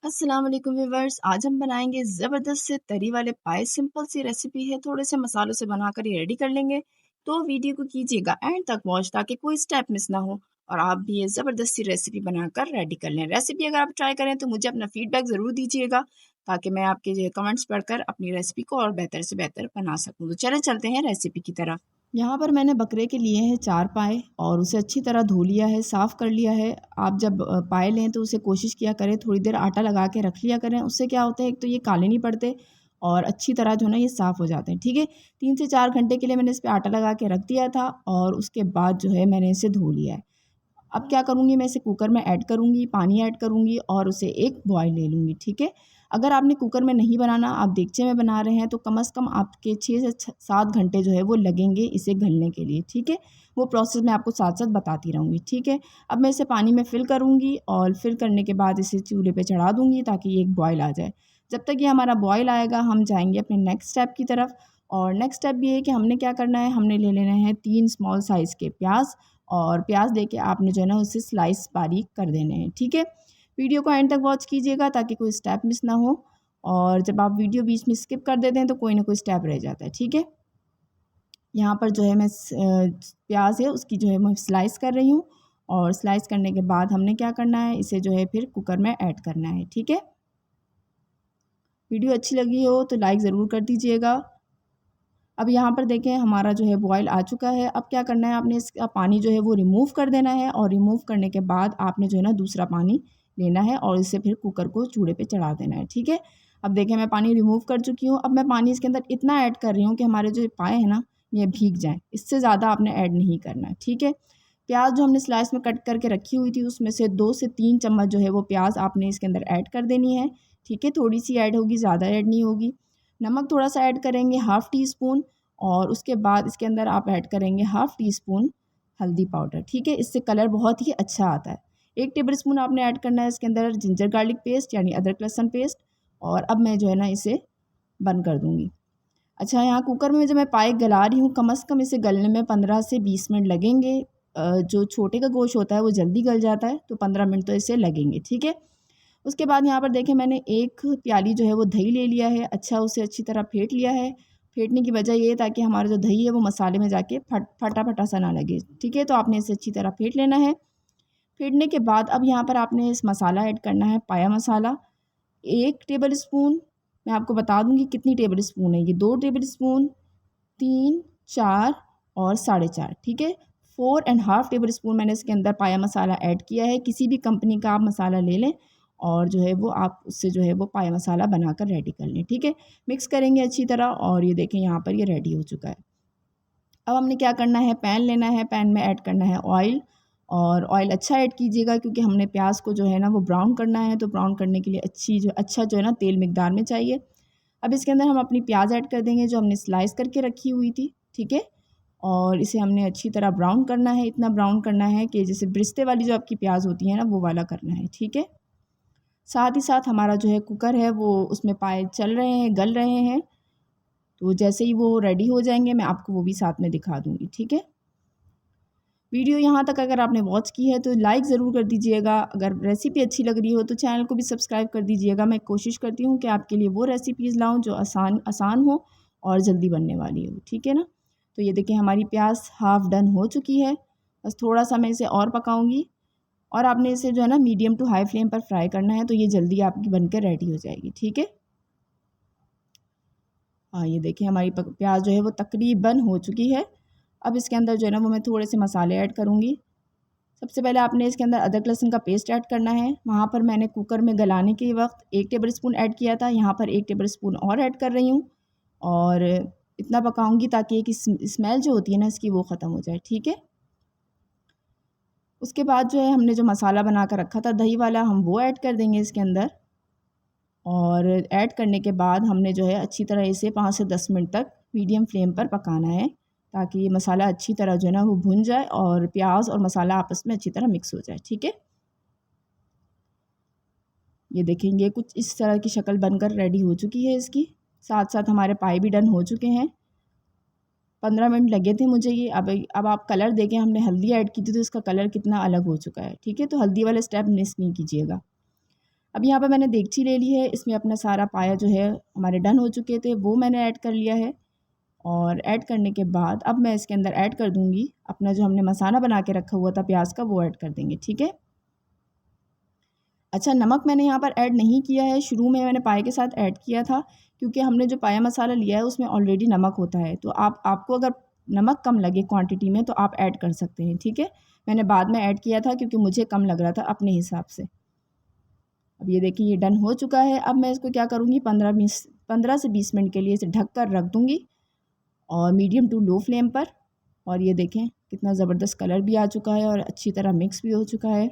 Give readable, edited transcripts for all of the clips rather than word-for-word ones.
अस्सलाम वालेकुम व्यूवर्स। आज हम बनाएंगे ज़बरदस्त से तरी वाले पाए। सिंपल सी रेसिपी है, थोड़े से मसालों से बनाकर ये रेडी कर लेंगे। तो वीडियो को कीजिएगा एंड तक वॉच ताकि कोई स्टेप मिस ना हो और आप भी ये ज़बरदस्त सी रेसिपी बनाकर रेडी कर लें। रेसिपी अगर आप ट्राई करें तो मुझे अपना फीडबैक ज़रूर दीजिएगा ताकि मैं आपके जो कमेंट्स पढ़कर अपनी रेसिपी को और बेहतर से बेहतर बना सकूँ। तो चले चलते हैं रेसिपी की तरफ। यहाँ पर मैंने बकरे के लिए हैं 4 पाए और उसे अच्छी तरह धो लिया है, साफ़ कर लिया है। आप जब पाए लें तो उसे कोशिश किया करें थोड़ी देर आटा लगा के रख लिया करें। उससे क्या होता है, एक तो ये काले नहीं पड़ते और अच्छी तरह जो है ना ये साफ़ हो जाते हैं, ठीक है। 3 से 4 घंटे के लिए मैंने इस पे आटा लगा के रख दिया था और उसके बाद जो है मैंने इसे धो लिया है। अब क्या करूँगी, मैं इसे कुकर में ऐड करूँगी, पानी ऐड करूँगी और उसे एक बॉयल ले लूँगी, ठीक है। अगर आपने कुकर में नहीं बनाना, आप देगचे में बना रहे हैं तो कम से कम आपके 6 से 7 घंटे जो है वो लगेंगे इसे गलने के लिए, ठीक है। वो प्रोसेस मैं आपको साथ-साथ बताती रहूँगी, ठीक है। अब मैं इसे पानी में फ़िल करूँगी और फ़िल करने के बाद इसे चूल्हे पे चढ़ा दूँगी ताकि ये एक बॉयल आ जाए। जब तक ये हमारा बॉयल आएगा हम जाएँगे अपने नेक्स्ट स्टेप की तरफ और नेक्स्ट स्टेप ये है कि हमने क्या करना है, हमने ले लेना है 3 स्मॉल साइज़ के प्याज़ और प्याज लेके आपने जो है ना उसे स्लाइस बारीक कर देने हैं, ठीक है। वीडियो को एंड तक वॉच कीजिएगा ताकि कोई स्टेप मिस ना हो और जब आप वीडियो बीच में स्किप कर देते हैं तो कोई ना कोई स्टेप रह जाता है, ठीक है। यहाँ पर जो है मैं प्याज है उसकी जो है मैं स्लाइस कर रही हूँ और स्लाइस करने के बाद हमने क्या करना है, इसे जो है फिर कुकर में ऐड करना है, ठीक है। वीडियो अच्छी लगी हो तो लाइक ज़रूर कर दीजिएगा। अब यहाँ पर देखें हमारा जो है बॉयल आ चुका है। अब क्या करना है, आपने इसका पानी जो है वो रिमूव कर देना है और रिमूव करने के बाद आपने जो है ना दूसरा पानी लेना है और इसे फिर कुकर को चूल्हे पे चढ़ा देना है, ठीक है। अब देखें मैं पानी रिमूव कर चुकी हूँ। अब मैं पानी इसके अंदर इतना ऐड कर रही हूँ कि हमारे जो पाए हैं ना ये भीग जाएँ, इससे ज़्यादा आपने ऐड नहीं करना है, ठीक है। प्याज जो हमने स्लाइस में कट करके रखी हुई थी उसमें से 2 से 3 चम्मच जो है वो प्याज आपने इसके अंदर ऐड कर देनी है, ठीक है। थोड़ी सी ऐड होगी, ज़्यादा ऐड नहीं होगी। नमक थोड़ा सा ऐड करेंगे, हाफ़ टी स्पून और उसके बाद इसके अंदर आप ऐड करेंगे हाफ़ टी स्पून हल्दी पाउडर, ठीक है। इससे कलर बहुत ही अच्छा आता है। 1 टेबलस्पून आपने ऐड करना है इसके अंदर जिंजर गार्लिक पेस्ट यानी अदरक लहसुन पेस्ट और अब मैं जो है ना इसे बंद कर दूँगी। अच्छा, यहाँ कुकर में जब मैं पाए गला रही हूँ, कम से कम इसे गलने में 15 से 20 मिनट लगेंगे। जो छोटे का गोश्त होता है वो जल्दी गल जाता है, तो 15 मिनट तो इसे लगेंगे, ठीक है। उसके बाद यहाँ पर देखें मैंने 1 प्याली जो है वो दही ले लिया है, अच्छा उसे अच्छी तरह फेंट लिया है। फेंटने की वजह ये है ताकि हमारा जो दही है वो मसाले में जाके फटा-फटा सा ना लगे, ठीक है। तो आपने इसे अच्छी तरह फेंट लेना है। फेंटने के बाद अब यहाँ पर आपने इस मसाला ऐड करना है, पाया मसाला 1 टेबलस्पून। मैं आपको बता दूँगी कितनी टेबलस्पून है ये, 2 टेबलस्पून, 3, 4 और साढ़े 4, ठीक है। 4 एंड हाफ़ टेबलस्पून मैंने इसके अंदर पाया मसाला ऐड किया है। किसी भी कंपनी का आप मसाला ले लें और जो है वो आप उससे जो है वो पाया मसाला बनाकर रेडी कर लें, ठीक है। मिक्स करेंगे अच्छी तरह और ये देखें यहाँ पर ये रेडी हो चुका है। अब हमने क्या करना है, पैन लेना है, पैन में ऐड करना है ऑयल और ऑयल अच्छा ऐड कीजिएगा क्योंकि हमने प्याज को जो है ना वो ब्राउन करना है, तो ब्राउन करने के लिए अच्छा जो है ना तेल मिकदार में चाहिए। अब इसके अंदर हम अपनी प्याज ऐड कर देंगे जो हमने स्लाइस करके रखी हुई थी, ठीक है। और इसे हमने अच्छी तरह ब्राउन करना है, इतना ब्राउन करना है कि जैसे ब्रिस्ते वाली जो आपकी प्याज होती है ना वो वाला करना है, ठीक है। साथ ही साथ हमारा जो है कुकर है वो उसमें पाए चल रहे हैं, गल रहे हैं, तो जैसे ही वो रेडी हो जाएंगे मैं आपको वो भी साथ में दिखा दूँगी, ठीक है। वीडियो यहाँ तक अगर आपने वॉच की है तो लाइक ज़रूर कर दीजिएगा। अगर रेसिपी अच्छी लग रही हो तो चैनल को भी सब्सक्राइब कर दीजिएगा। मैं कोशिश करती हूँ कि आपके लिए वो रेसिपीज़ लाऊँ जो आसान आसान हो और जल्दी बनने वाली हो, ठीक है ना। तो ये देखिए हमारी प्याज हाफ़ डन हो चुकी है। बस थोड़ा-सा मैं इसे और पकाऊँगी और आपने इसे जो है ना मीडियम टू हाई फ्लेम पर फ्राई करना है, तो ये जल्दी आपकी बनकर रेडी हो जाएगी, ठीक है। हाँ, ये देखिए हमारी प्याज जो है वो तकरीबन हो चुकी है। अब इसके अंदर जो है ना वो मैं थोड़े से मसाले ऐड करूँगी। सबसे पहले आपने इसके अंदर अदरक लहसुन का पेस्ट ऐड करना है। वहाँ पर मैंने कुकर में गलाने के वक़्त 1 टेबलस्पून ऐड किया था, यहाँ पर 1 टेबलस्पून और ऐड कर रही हूँ और इतना पकाऊँगी ताकि एक स्मेल जो होती है ना इसकी वो ख़त्म हो जाए, ठीक है। उसके बाद जो है हमने जो मसाला बना कर रखा था दही वाला, हम वो ऐड कर देंगे इसके अंदर और ऐड करने के बाद हमने जो है अच्छी तरह इसे 5 से 10 मिनट तक मीडियम फ्लेम पर पकाना है ताकि ये मसाला अच्छी तरह जो है ना वो भुन जाए और प्याज और मसाला आपस में अच्छी तरह मिक्स हो जाए, ठीक है। ये देखेंगे कुछ इस तरह की शक्ल बनकर रेडी हो चुकी है इसकी। साथ-साथ हमारे पाए भी डन हो चुके हैं। 15 मिनट लगे थे मुझे ये। अब आप कलर देखें, हमने हल्दी ऐड की थी तो इसका कलर कितना अलग हो चुका है, ठीक है। तो हल्दी वाला स्टेप मिस नहीं कीजिएगा। अब यहाँ पर मैंने देगची ले ली है, इसमें अपना सारा पाया जो है हमारे डन हो चुके थे वो मैंने ऐड कर लिया है। और ऐड करने के बाद अब मैं इसके अंदर ऐड कर दूँगी अपना जो हमने मसाला बना के रखा हुआ था प्याज का, वो ऐड कर देंगे। ठीक है। अच्छा, नमक मैंने यहाँ पर ऐड नहीं किया है, शुरू में मैंने पाए के साथ ऐड किया था क्योंकि हमने जो पाया मसाला लिया है उसमें ऑलरेडी नमक होता है। तो आपको अगर नमक कम लगे क्वांटिटी में तो आप ऐड कर सकते हैं। ठीक है। मैंने बाद में ऐड किया था क्योंकि मुझे कम लग रहा था अपने हिसाब से। अब ये देखिए ये डन हो चुका है। अब मैं इसको क्या करूँगी 15 से 20 मिनट के लिए इसे ढक कर रख दूँगी और मीडियम टू लो फ्लेम पर। और ये देखें कितना ज़बरदस्त कलर भी आ चुका है और अच्छी तरह मिक्स भी हो चुका है।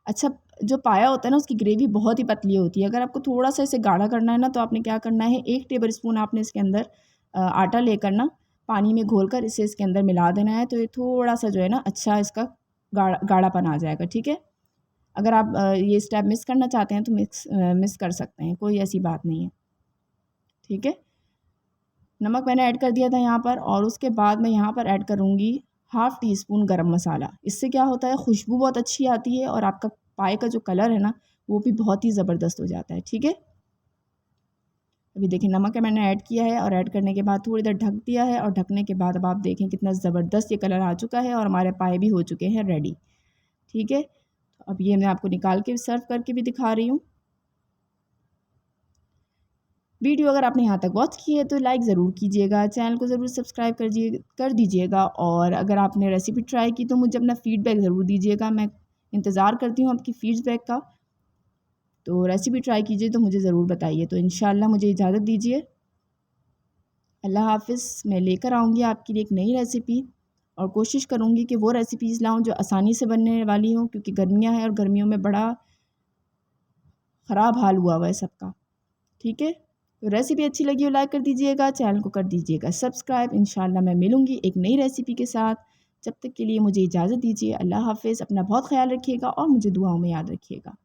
अच्छा, जो पाया होता है ना उसकी ग्रेवी बहुत ही पतली होती है। अगर आपको थोड़ा सा इसे गाढ़ा करना है ना तो आपने क्या करना है, 1 टेबल स्पून आपने इसके अंदर आटा लेकर ना पानी में घोलकर इसे इसके अंदर मिला देना है। तो ये थोड़ा सा जो है ना अच्छा इसका गाढ़ापन आ जाएगा। ठीक है। अगर आप ये स्टेप मिस करना चाहते हैं तो मिस कर सकते हैं, कोई ऐसी बात नहीं है। ठीक है। नमक मैंने ऐड कर दिया था यहाँ पर और उसके बाद मैं यहाँ पर ऐड करूँगी हाफ़ टी स्पून गरम मसाला। इससे क्या होता है, खुशबू बहुत अच्छी आती है और आपका पाए का जो कलर है ना वो भी बहुत ही ज़बरदस्त हो जाता है। ठीक है। अभी देखिए नमक है मैंने ऐड किया है और ऐड करने के बाद थोड़ी देर ढक दिया है और ढकने के बाद अब आप देखें कितना ज़बरदस्त ये कलर आ चुका है और हमारे पाए भी हो चुके हैं रेडी। ठीक है। अब ये मैं आपको निकाल के सर्व करके भी दिखा रही हूँ। वीडियो अगर आपने यहाँ तक वॉच की है तो लाइक ज़रूर कीजिएगा, चैनल को ज़रूर सब्सक्राइब कर दीजिएगा और अगर आपने रेसिपी ट्राई की तो मुझे अपना फ़ीडबैक ज़रूर दीजिएगा। मैं इंतज़ार करती हूँ आपकी फ़ीडबैक का। तो रेसिपी ट्राई कीजिए तो मुझे ज़रूर बताइए। तो इंशाल्लाह मुझे इजाज़त दीजिए। अल्लाह हाफ़िज़। मैं लेकर आऊँगी आपके लिए एक नई रेसिपी और कोशिश करूँगी कि वो रेसिपीज़ लाऊँ जो आसानी से बनने वाली हों क्योंकि गर्मियाँ हैं और गर्मियों में बड़ा ख़राब हाल हुआ हुआ है सबका। ठीक है। तो रेसिपी अच्छी लगी हो लाइक कर दीजिएगा, चैनल को कर दीजिएगा सब्सक्राइब। इंशाल्लाह मैं मिलूँगी एक नई रेसिपी के साथ। जब तक के लिए मुझे इजाज़त दीजिए। अल्लाह हाफ़िज़। अपना बहुत ख़्याल रखिएगा और मुझे दुआओं में याद रखिएगा।